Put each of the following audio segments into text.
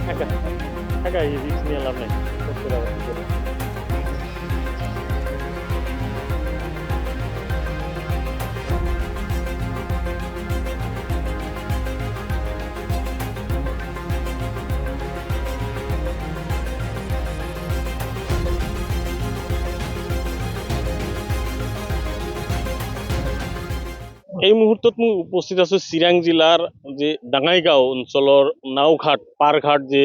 থাকা থাকা এই ৰিস্ক নিয়ে লাভ নাই এই মুহূৰ্তত মই উপস্থিত আছো চিৰাং জিলাৰ যে ডাঙাইগাঁও অঞ্চলৰ নাওঘাট পাৰঘাট যে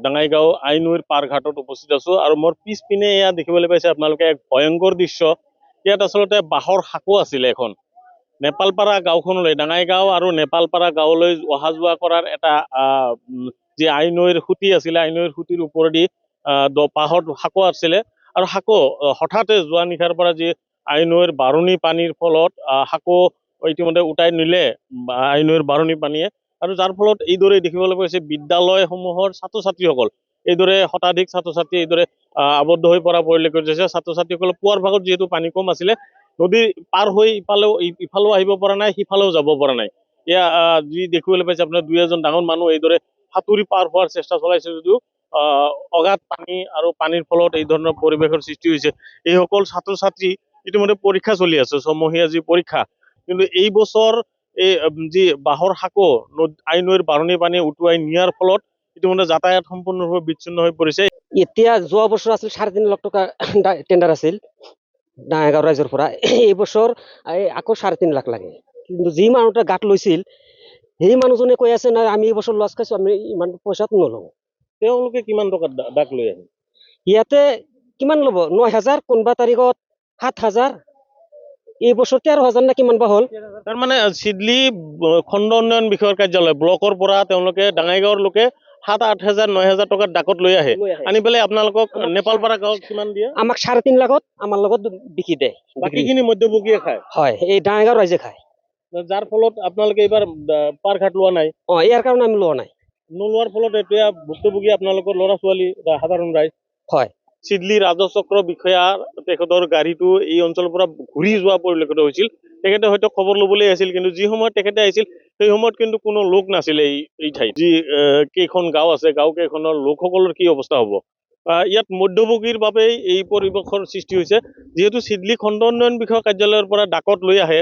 ডাঙাইগাঁও আইনৈৰ পাৰঘাটত উপস্থিত আছো আৰু মোৰ পিছপিনে এয়া দেখিবলৈ পাইছে আপোনালোকে এক ভয়ংকৰ দৃশ্য ইয়াত আচলতে বাঁহৰ সাঁকো আছিলে এখন নেপালপাৰা গাঁওখনলৈ ডাঙাইগাঁও আৰু নেপালপাৰা গাঁৱলৈ অহা যোৱা কৰাৰ এটা যি আইনৈৰ খুঁটি আছিলে আইনৈৰ খুঁটিৰ ওপৰেদি বাঁহৰ সাঁকো আছিলে আৰু সাঁকো হঠাতে যোৱা নিশাৰ পৰা যি আইনৈৰ বাৰণি পানীৰ ফলত সাঁকো ইতিমধ্যে উটাই নিলে আইনৈৰ বাৰণি পানীয়ে আৰু যাৰ ফলত এইদৰে দেখিবলৈ পাইছে বিদ্যালয়সমূহৰ ছাত্ৰ ছাত্ৰীসকল এইদৰে শতাধিক ছাত্ৰ ছাত্ৰী এইদৰে আবদ্ধ হৈ পৰা পৰিলক্ষিত হৈছে ছাত্ৰ ছাত্ৰীসকলে পুৱাৰ ভাগত যিহেতু পানী কম আছিলে নদী পাৰ হৈ ইফালেও আহিব পৰা নাই সিফালেও যাব পৰা নাই এয়া যি দেখিবলৈ পাইছে আপোনাৰ দুই এজন ডাঙৰ মানুহ এইদৰে সাঁতুৰি পাৰ হোৱাৰ চেষ্টা চলাইছে যদিও অগাধ পানী আৰু পানীৰ ফলত এই ধৰণৰ পৰিৱেশৰ সৃষ্টি হৈছে এইসকল ছাত্ৰ ছাত্ৰী ইতিমধ্যে পৰীক্ষা চলি আছে ছমহীয়া যি পৰীক্ষা কিন্তু এই বছৰ এই যি বাঁহৰ সাঁকো আইনৈৰ বাৰণি পানী উটুৱাই নিয়াৰ ফলত ইতিমধ্যে যাতায়াত সম্পূৰ্ণৰূপে বিচ্ছিন্ন হৈ পৰিছে এতিয়া যোৱা বছৰ আছিল 3.5 লাখ টকা টেণ্ডাৰ আছিল ডাঙাইগাঁও ৰাইজৰ পৰা এই বছৰ আকৌ 3.5 লাখ লাগে কিন্তু যি মানুহটা গাঁত লৈছিল সেই মানুহজনে কৈ আছে নাই আমি এই বছৰ লছ খাইছো আমি ইমান পইচাত নলওঁ তেওঁলোকে কিমান টকা ডাক লৈ আহে ইয়াতে কিমান ল'ব 9,000 কোনোবা তাৰিখত 7,000 এই বছৰ 13,000 না কিমান বা হ'ল তাৰমানে চিডলি খণ্ড উন্নয়ন বিষয়ৰ কাৰ্যালয় ব্লকৰ পৰা তেওঁলোকে ডাঙাইগাঁৱৰ লোকে 7,000, 8,000, 9,000 টকাত ডাকত লৈ আহে আনি পেলাই আপোনালোকক নেপালপাৰা গাঁৱত কিমান দিয়ে আমাক 3.5 লাখত আমাৰ লগত বিকি দিয়ে বাকীখিনি মধ্যভোগীয়ে খায় হয় এই ডাঙাইগাঁও ৰাইজে খায় যাৰ ফলত আপোনালোকে এইবাৰ পাৰঘাট লোৱা নাই ইয়াৰ কাৰণে আমি লোৱা নাই নোলোৱাৰ ফলত এতিয়া ভুক্তভোগী আপোনালোকৰ ল'ৰা ছোৱালী সাধাৰণ ৰাইজ হয় চিডলি ৰাজচক্ৰ বিষয়া তেখেতৰ গাড়ীটো এই অঞ্চলৰ পৰা ঘূৰি যোৱা পৰিলক্ষিত হৈছিল তেখেতে হয়তো খবৰ ল'বলৈ আহিছিল কিন্তু যি সময়ত তেখেতে আহিছিল সেই সময়ত কিন্তু কোনো লোক নাছিলে এই ঠাইত যি কেইখন গাঁও আছে গাঁও কেইখনৰ লোকসকলৰ কি অৱস্থা হ'ব ইয়াত মধ্যভোগীৰ বাবেই এই পৰিৱেশৰ সৃষ্টি হৈছে যিহেতু চিডলি খণ্ড উন্নয়ন বিষয়া কাৰ্যালয়ৰ পৰা ডাকত লৈ আহে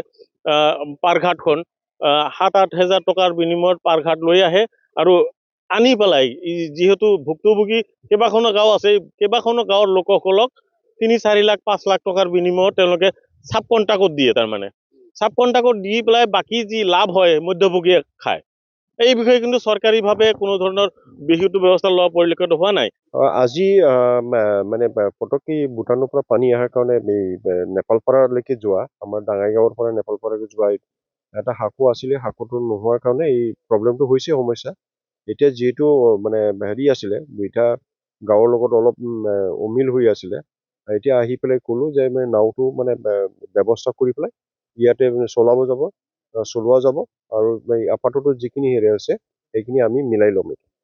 পাৰঘাটখন 7-8 হাজাৰ টকাৰ বিনিময়ত পাৰঘাট লৈ আহে আৰু আনি পেলাই যিহেতু ভুক্তভোগী কেইবাখনো গাঁও আছে কেইবাখনো গাঁৱৰ লোকসকলক 3-4 লাখ 5 লাখ টকাৰ বিনিময়ত তেওঁলোকে চাব কণ্ট্ৰাক্টত দিয়ে তাৰমানে চাব কণ্ট্ৰাক্টত দি পেলাই বাকী যি লাভ হয় মধ্যভোগীয়ে খায় এই বিষয়ে কিন্তু চৰকাৰীভাৱে কোনো ধৰণৰ বিহিত ব্যৱস্থা লোৱা পৰিলক্ষিত হোৱা নাই আজি মানে পটককৈ ভূটানৰ পৰা পানী অহাৰ কাৰণে এই নেপালপাৰালৈকে যোৱা আমাৰ ডাঙাইগাঁৱৰ পৰা নেপালপাৰালৈকে যোৱা এটা সাঁকো আছিলে সাঁকোটো নোহোৱাৰ কাৰণে এই প্ৰব্লেমটো হৈছে সমস্যা এতিয়া যিহেতু মানে হেৰি আছিলে দুইটা গাঁৱৰ লগত অলপ অমিল হৈ আছিলে এতিয়া আহি পেলাই ক'লো যে মানে নাওটো মানে ব্যৱস্থা কৰি পেলাই ইয়াতে চলোৱা যাব আৰু আপাতত যিখিনি হেৰি আছে সেইখিনি আমি মিলাই ল'ম